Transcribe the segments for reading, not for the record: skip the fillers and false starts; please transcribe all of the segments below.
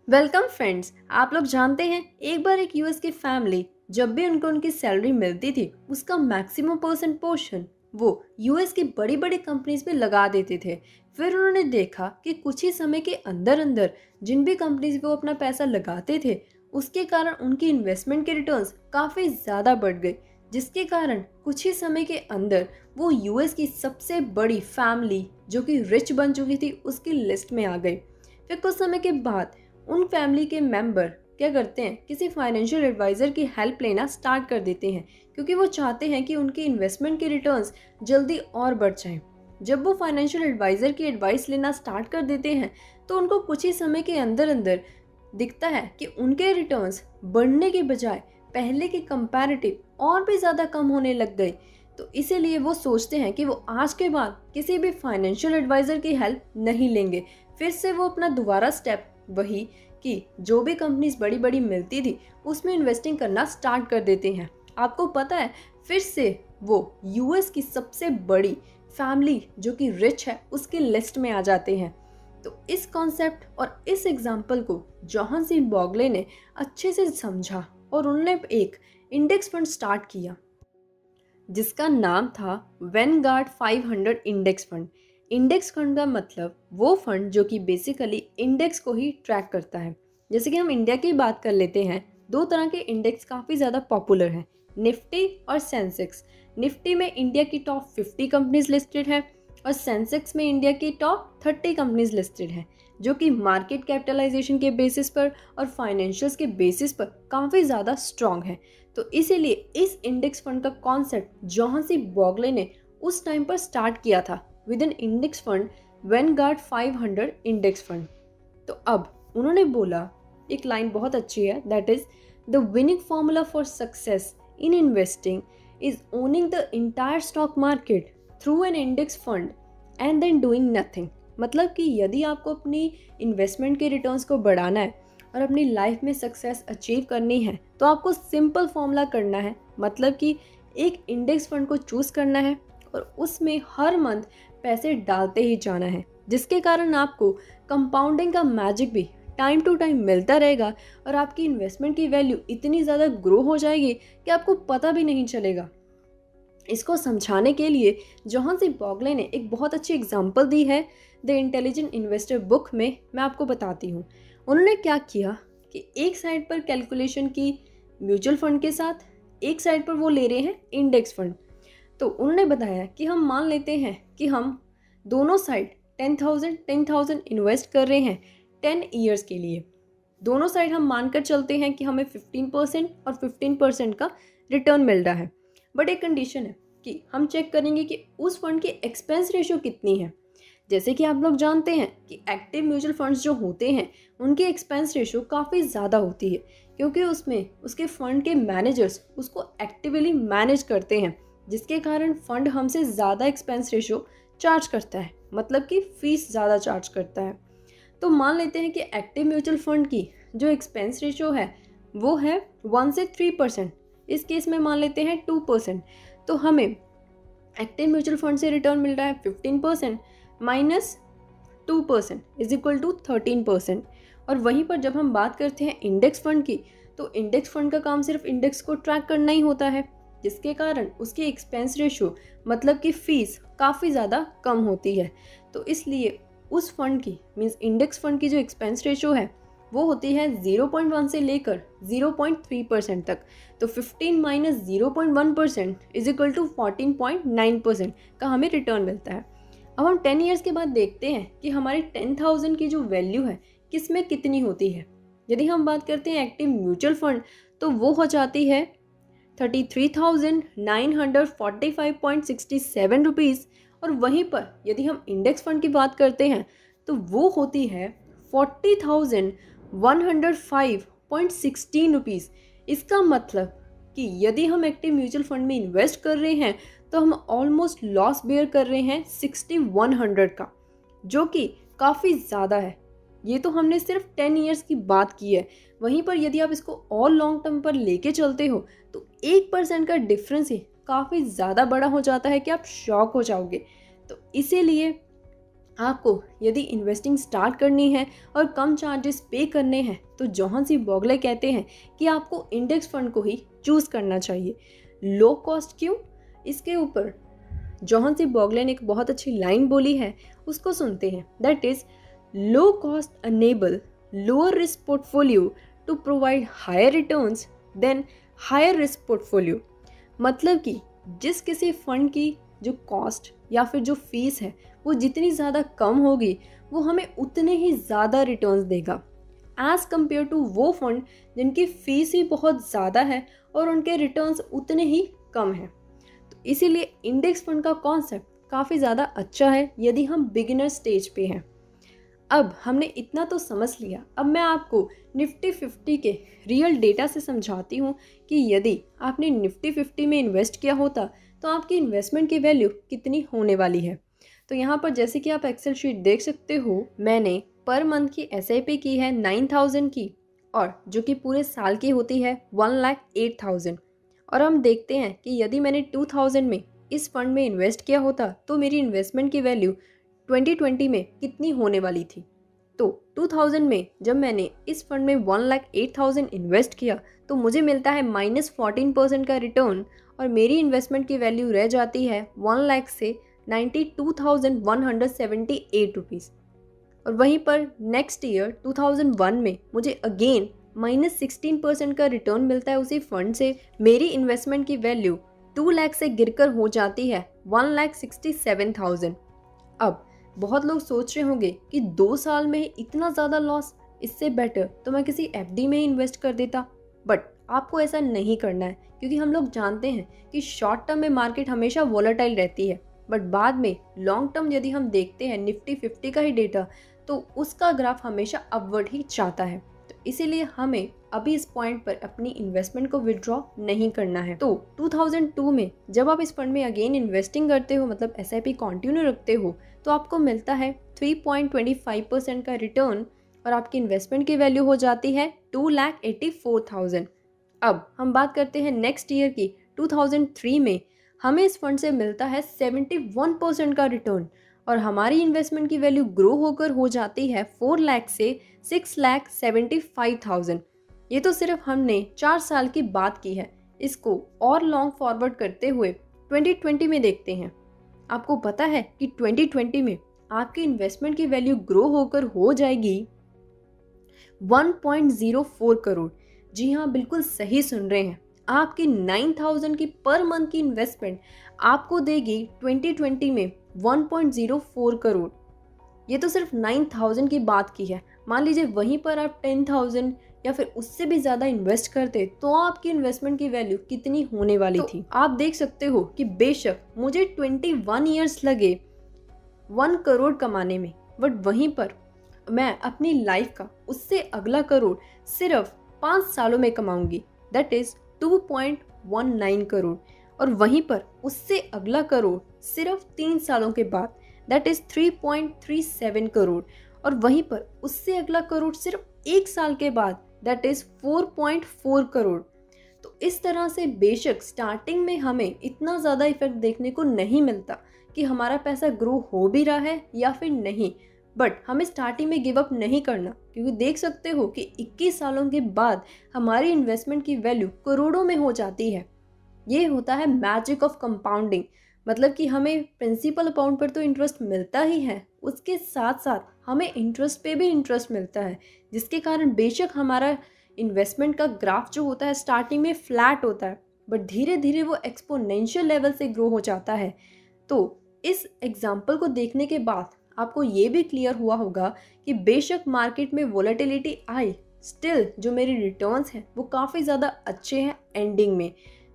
Welcome friends. आप लोग जानते हैं एक बार एक यूएस की फैमिली जब भी उनको उनकी सैलरी मिलती थी उसका मैक्सिमम परसेंट पोर्शन वो यूएस की बड़ी बड़ी कंपनीज में लगा देते थे। फिर उन्होंने देखा कि कुछ ही समय के अंदर अंदर जिन भी कंपनीज में वो अपना पैसा लगाते थे उसके कारण उनकी इन्वेस्टमेंट के रिटर्न्स काफ़ी ज़्यादा बढ़ गए, जिसके कारण कुछ ही समय के अंदर वो यूएस की सबसे बड़ी फैमिली जो कि रिच बन चुकी थी उसकी लिस्ट में आ गई। फिर कुछ समय के बाद उन फैमिली के मेंबर क्या करते हैं, किसी फाइनेंशियल एडवाइज़र की हेल्प लेना स्टार्ट कर देते हैं, क्योंकि वो चाहते हैं कि उनकी इन्वेस्टमेंट के रिटर्न्स जल्दी और बढ़ जाएं। जब वो फाइनेंशियल एडवाइज़र की एडवाइस लेना स्टार्ट कर देते हैं तो उनको कुछ ही समय के अंदर अंदर दिखता है कि उनके रिटर्न्स बढ़ने के बजाय पहले के कंपैरेटिव और भी ज़्यादा कम होने लग गए। तो इसीलिए वो सोचते हैं कि वो आज के बाद किसी भी फाइनेंशियल एडवाइज़र की हेल्प नहीं लेंगे। फिर से वो अपना दोबारा स्टेप वही कि जो भी कंपनीज बड़ी बड़ी मिलती थी उसमें इन्वेस्टिंग करना स्टार्ट कर देते हैं। आपको पता है, फिर से वो यूएस की सबसे बड़ी फैमिली जो कि रिच है उसकी लिस्ट में आ जाते हैं। तो इस कॉन्सेप्ट और इस एग्जाम्पल को जॉन सी बॉगले ने अच्छे से समझा और उन्होंने एक इंडेक्स फंड स्टार्ट किया जिसका नाम था Vanguard 500 index fund. Index fund का मतलब वो फंड जो कि बेसिकली इंडेक्स को ही ट्रैक करता है। जैसे कि हम इंडिया की बात कर लेते हैं, दो तरह के इंडेक्स काफ़ी ज़्यादा पॉपुलर हैं, निफ्टी और सेंसेक्स। निफ्टी में इंडिया की टॉप 50 कंपनीज लिस्टेड है और सेंसेक्स में इंडिया की टॉप 30 कंपनीज लिस्टेड है, जो कि मार्केट कैपिटलाइजेशन के बेसिस पर और फाइनेंशियल्स के बेसिस पर काफ़ी ज़्यादा स्ट्रॉन्ग है। तो इसीलिए इस इंडेक्स फंड का कॉन्सेप्ट जॉन सी बॉगले ने उस टाइम पर स्टार्ट किया था with an index fund Vanguard 500 index fund. तो अब उन्होंने बोला, एक लाइन बहुत अच्छी है, that is the winning formula for success in investing is owning the entire stock market through an index fund and then doing nothing. मतलब कि यदि आपको अपनी इन्वेस्टमेंट के रिटर्न्स को बढ़ाना है और अपनी लाइफ में सक्सेस अचीव करनी है तो आपको सिंपल फॉर्मूला करना है, मतलब कि एक इंडेक्स फंड को चूज़ करना है और उसमें हर मंथ पैसे डालते ही जाना है, जिसके कारण आपको कंपाउंडिंग का मैजिक भी टाइम टू टाइम मिलता रहेगा और आपकी इन्वेस्टमेंट की वैल्यू इतनी ज़्यादा ग्रो हो जाएगी कि आपको पता भी नहीं चलेगा। इसको समझाने के लिए जॉन सी बॉगले ने एक बहुत अच्छी एग्जांपल दी है द इंटेलिजेंट इन्वेस्टर बुक में। मैं आपको बताती हूँ उन्होंने क्या किया कि एक साइड पर कैलकुलेशन की म्यूचुअल फंड के साथ, एक साइड पर वो ले रहे हैं इंडेक्स फंड। तो उन्होंने बताया कि हम मान लेते हैं कि हम दोनों साइड 10,000 इन्वेस्ट कर रहे हैं 10 ईयर्स के लिए। दोनों साइड हम मानकर चलते हैं कि हमें 15% और 15% का रिटर्न मिल रहा है। बट एक कंडीशन है कि हम चेक करेंगे कि उस फंड की एक्सपेंस रेशियो कितनी है। जैसे कि आप लोग जानते हैं कि एक्टिव म्यूचुअल फंड्स जो होते हैं उनकी एक्सपेंस रेशियो काफ़ी ज़्यादा होती है, क्योंकि उसमें उसके फ़ंड के मैनेजर्स उसको एक्टिवली मैनेज करते हैं, जिसके कारण फ़ंड हमसे ज़्यादा एक्सपेंस रेशियो चार्ज करता है, मतलब कि फ़ीस ज़्यादा चार्ज करता है। तो मान लेते हैं कि एक्टिव म्यूचुअल फंड की जो एक्सपेंस रेशियो है वो है 1 से 3%। इस केस में मान लेते हैं 2%। तो हमें एक्टिव म्यूचुअल फंड से रिटर्न मिल रहा है 15% माइनस 2% इज इक्वल टू 13%। और वहीं पर जब हम बात करते हैं इंडेक्स फंड की, तो इंडेक्स फंड का काम सिर्फ इंडेक्स को ट्रैक करना ही होता है, जिसके कारण उसकी एक्सपेंस रेशियो मतलब कि फ़ीस काफ़ी ज़्यादा कम होती है। तो इसलिए उस फंड की मीन्स इंडेक्स फंड की जो एक्सपेंस रेशियो है वो होती है 0.1 से लेकर 0.3% तक। तो 15 माइनस 0.1% इज इक्वल टू 14.9% का हमें रिटर्न मिलता है। अब हम 10 ईयर्स के बाद देखते हैं कि हमारी 10,000 की जो वैल्यू है किस में कितनी होती है। यदि हम बात करते हैं एक्टिव म्यूचुअल फंड तो वो हो जाती है 33,945.67 रुपीज़। और वहीं पर यदि हम इंडेक्स फंड की बात करते हैं तो वो होती है 40,105.16 रुपीज़। इसका मतलब कि यदि हम एक्टिव म्यूचुअल फंड में इन्वेस्ट कर रहे हैं तो हम ऑलमोस्ट लॉस बेयर कर रहे हैं 6100 का, जो कि काफ़ी ज़्यादा है। ये तो हमने सिर्फ 10 ईयर्स की बात की है। वहीं पर यदि आप इसको और लॉन्ग टर्म पर लेके चलते हो तो 1% का डिफरेंस ही काफ़ी ज़्यादा बड़ा हो जाता है कि आप शॉक हो जाओगे। तो इसीलिए आपको यदि इन्वेस्टिंग स्टार्ट करनी है और कम चार्जेस पे करने हैं तो जॉन सी बॉगले कहते हैं कि आपको इंडेक्स फंड को ही चूज़ करना चाहिए। लो कॉस्ट क्यों? इसके ऊपर जॉन सी बॉगले ने एक बहुत अच्छी लाइन बोली है, उसको सुनते हैं। That is low cost enable lower risk portfolio to provide higher returns than higher risk portfolio. मतलब कि जिस किसी फंड की जो कॉस्ट या फिर जो फीस है वो जितनी ज़्यादा कम होगी वो हमें उतने ही ज़्यादा रिटर्न्स देगा एज़ कम्पेयर टू वो फंड जिनकी फ़ीस ही बहुत ज़्यादा है और उनके रिटर्न्स उतने ही कम हैं। तो इसीलिए इंडेक्स फंड का कॉन्सेप्ट काफ़ी ज़्यादा अच्छा है यदि हम बिगिनर स्टेज पे हैं। अब हमने इतना तो समझ लिया, अब मैं आपको निफ्टी 50 के रियल डेटा से समझाती हूँ कि यदि आपने निफ्टी 50 में इन्वेस्ट किया होता तो आपकी इन्वेस्टमेंट की वैल्यू कितनी होने वाली है। तो यहाँ पर जैसे कि आप एक्सेल शीट देख सकते हो, मैंने पर मंथ की SIP की है 9000 की और जो कि पूरे साल की होती है 1,08,000। और हम देखते हैं कि यदि मैंने 2000 में इस फंड में इन्वेस्ट किया होता तो मेरी इन्वेस्टमेंट की वैल्यू 2020 में कितनी होने वाली थी। तो 2000 में जब मैंने इस फंड में 1,08,000 इन्वेस्ट किया तो मुझे मिलता है -14% का रिटर्न और मेरी इन्वेस्टमेंट की वैल्यू रह जाती है 1 लाख से 92,178 रुपीज़। और वहीं पर नेक्स्ट ईयर 2001 में मुझे अगेन -16% का रिटर्न मिलता है उसी फंड से। मेरी इन्वेस्टमेंट की वैल्यू 2 लाख से गिरकर हो जाती है 1,67,000। अब बहुत लोग सोच रहे होंगे कि 2 साल में इतना ज़्यादा लॉस, इससे बेटर तो मैं किसी FD में ही इन्वेस्ट कर देता। बट आपको ऐसा नहीं करना है क्योंकि हम लोग जानते हैं कि शॉर्ट टर्म में मार्केट हमेशा वॉलेटाइल रहती है, बट बाद में लॉन्ग टर्म यदि हम देखते हैं निफ्टी 50 का ही डेटा तो उसका ग्राफ हमेशा अपवर्ड ही जाता है। तो इसीलिए हमें अभी इस पॉइंट पर अपनी इन्वेस्टमेंट को विड्रॉ नहीं करना है। तो 2002 में जब आप इस फंड में अगेन इन्वेस्टिंग करते हो, मतलब SIP कंटिन्यू रखते हो, तो आपको मिलता है 3.25% का रिटर्न और आपकी इन्वेस्टमेंट की वैल्यू हो जाती है 2,84,000। अब हम बात करते हैं नेक्स्ट ईयर की 2003 में हमें इस फंड से मिलता है 71% का रिटर्न और हमारी इन्वेस्टमेंट की वैल्यू ग्रो होकर हो जाती है 4 लाख से 6,75,000। ये तो सिर्फ हमने 4 साल की बात की है। इसको और लॉन्ग फॉरवर्ड करते हुए 2020 में देखते हैं। आपको पता है कि 2020 में आपकी इन्वेस्टमेंट की वैल्यू ग्रो होकर हो जाएगी 1.04 करोड़। जी हाँ, बिल्कुल सही सुन रहे हैं। आपकी 9000 की पर मंथ की इन्वेस्टमेंट आपको देगी 2020 में 1.04 करोड़। ये तो सिर्फ 9000 की बात की है। मान लीजिए वहीं पर आप 10,000 या फिर उससे भी ज़्यादा इन्वेस्ट करते तो आपकी इन्वेस्टमेंट की वैल्यू कितनी होने वाली थी। आप देख सकते हो कि बेशक मुझे 21 ईयर्स लगे 1 करोड़ कमाने में, बट वहीं पर मैं अपनी लाइफ का उससे अगला करोड़ सिर्फ 5 सालों में कमाऊंगी। That is 2.19 crore. और वहीं पर उससे अगला करोड़ सिर्फ 3 सालों के बाद, दैट इज़ 3.37 करोड़। और वहीं पर उससे अगला करोड़ सिर्फ 1 साल के बाद, दैट इज़ 4.4 करोड़। तो इस तरह से बेशक स्टार्टिंग में हमें इतना ज़्यादा इफेक्ट देखने को नहीं मिलता कि हमारा पैसा ग्रो हो भी रहा है या फिर नहीं, बट हमें स्टार्टिंग में गिव अप नहीं करना, क्योंकि देख सकते हो कि 21 सालों के बाद हमारी इन्वेस्टमेंट की वैल्यू करोड़ों में हो जाती है। ये होता है मैजिक ऑफ कंपाउंडिंग। मतलब कि हमें प्रिंसिपल अमाउंट पर तो इंटरेस्ट मिलता ही है, उसके साथ साथ हमें इंटरेस्ट पे भी इंटरेस्ट मिलता है, जिसके कारण बेशक हमारा इन्वेस्टमेंट का ग्राफ जो होता है स्टार्टिंग में फ्लैट होता है, बट धीरे धीरे वो एक्सपोनेंशियल लेवल से ग्रो हो जाता है। तो इस एग्जाम्पल को देखने के बाद आपको ये भी क्लियर हुआ होगा कि बेशक मार्केट में वोलेटिलिटी आई, स्टिल जो मेरे रिटर्न्स हैं वो काफ़ी ज़्यादा अच्छे हैं एंडिंग में।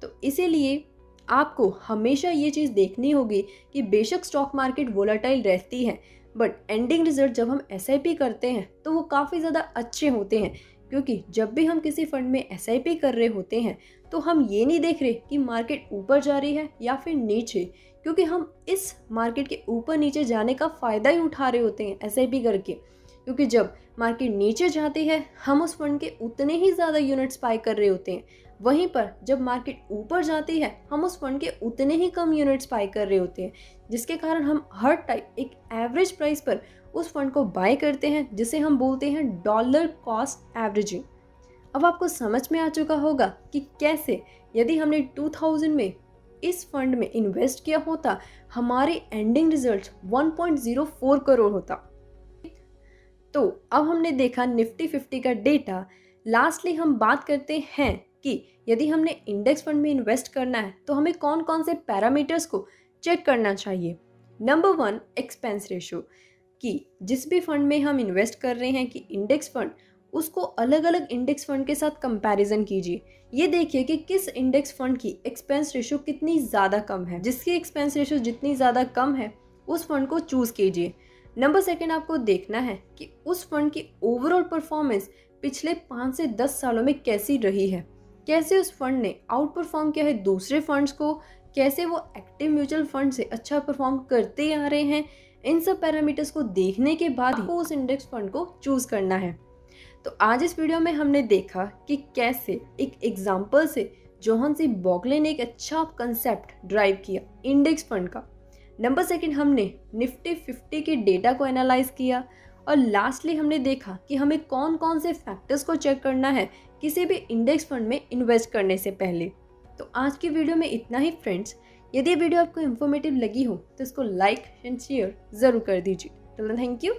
तो इसीलिए आपको हमेशा ये चीज़ देखनी होगी कि बेशक स्टॉक मार्केट वोलेटाइल रहती है, बट एंडिंग रिजल्ट जब हम SIP करते हैं तो वो काफ़ी ज़्यादा अच्छे होते हैं। क्योंकि जब भी हम किसी फंड में SIP कर रहे होते हैं तो हम ये नहीं देख रहे कि मार्केट ऊपर जा रही है या फिर नीचे, क्योंकि हम इस मार्केट के ऊपर नीचे जाने का फ़ायदा ही उठा रहे होते हैं SIP करके। क्योंकि जब मार्केट नीचे जाती है हम उस फंड के उतने ही ज़्यादा यूनिट्स बाय कर रहे होते हैं, वहीं पर जब मार्केट ऊपर जाती है हम उस फंड के उतने ही कम यूनिट्स बाय कर रहे होते हैं, जिसके कारण हम हर टाइम एक एवरेज प्राइस पर उस फंड को बाय करते हैं, जिसे हम बोलते हैं डॉलर कॉस्ट एवरेजिंग। अब आपको समझ में आ चुका होगा कि कैसे यदि हमने 2000 में इस फंड में इन्वेस्ट किया होता हमारे एंडिंग रिजल्ट 1.04 करोड़ होता। तो अब हमने देखा निफ्टी 50 का डेटा। लास्टली हम बात करते हैं कि यदि हमने इंडेक्स फंड में इन्वेस्ट करना है तो हमें कौन कौन से पैरामीटर्स को चेक करना चाहिए। नंबर 1, एक्सपेंस रेशो, कि जिस भी फंड में हम इन्वेस्ट कर रहे हैं कि इंडेक्स फंड, उसको अलग अलग इंडेक्स फंड के साथ कंपैरिजन कीजिए। ये देखिए कि किस इंडेक्स फंड की एक्सपेंस रेशो कितनी ज़्यादा कम है। जिसकी एक्सपेंस रेशो जितनी ज़्यादा कम है उस फंड को चूज़ कीजिए। नंबर 2, आपको देखना है कि उस फंड की ओवरऑल परफॉर्मेंस पिछले 5 से 10 सालों में कैसी रही है, कैसे उस फंड ने आउट परफॉर्म किया है दूसरे फंड्स को, कैसे वो एक्टिव म्यूचुअल फंड से अच्छा परफॉर्म करते आ रहे हैं। इन सब पैरामीटर्स को देखने के बाद ही उस इंडेक्स फंड को चूज़ करना है। तो आज इस वीडियो में हमने देखा कि कैसे एक एग्जाम्पल से जोहान सी बॉकले ने एक अच्छा कंसेप्ट ड्राइव किया इंडेक्स फंड का। नंबर 2, हमने निफ्टी 50 के डेटा को एनालाइज किया। और लास्टली हमने देखा कि हमें कौन कौन से फैक्टर्स को चेक करना है किसी भी इंडेक्स फंड में इन्वेस्ट करने से पहले। तो आज की वीडियो में इतना ही फ्रेंड्स। यदि ये वीडियो आपको इन्फॉर्मेटिव लगी हो तो इसको लाइक एंड शेयर ज़रूर कर दीजिए। चलो, थैंक यू।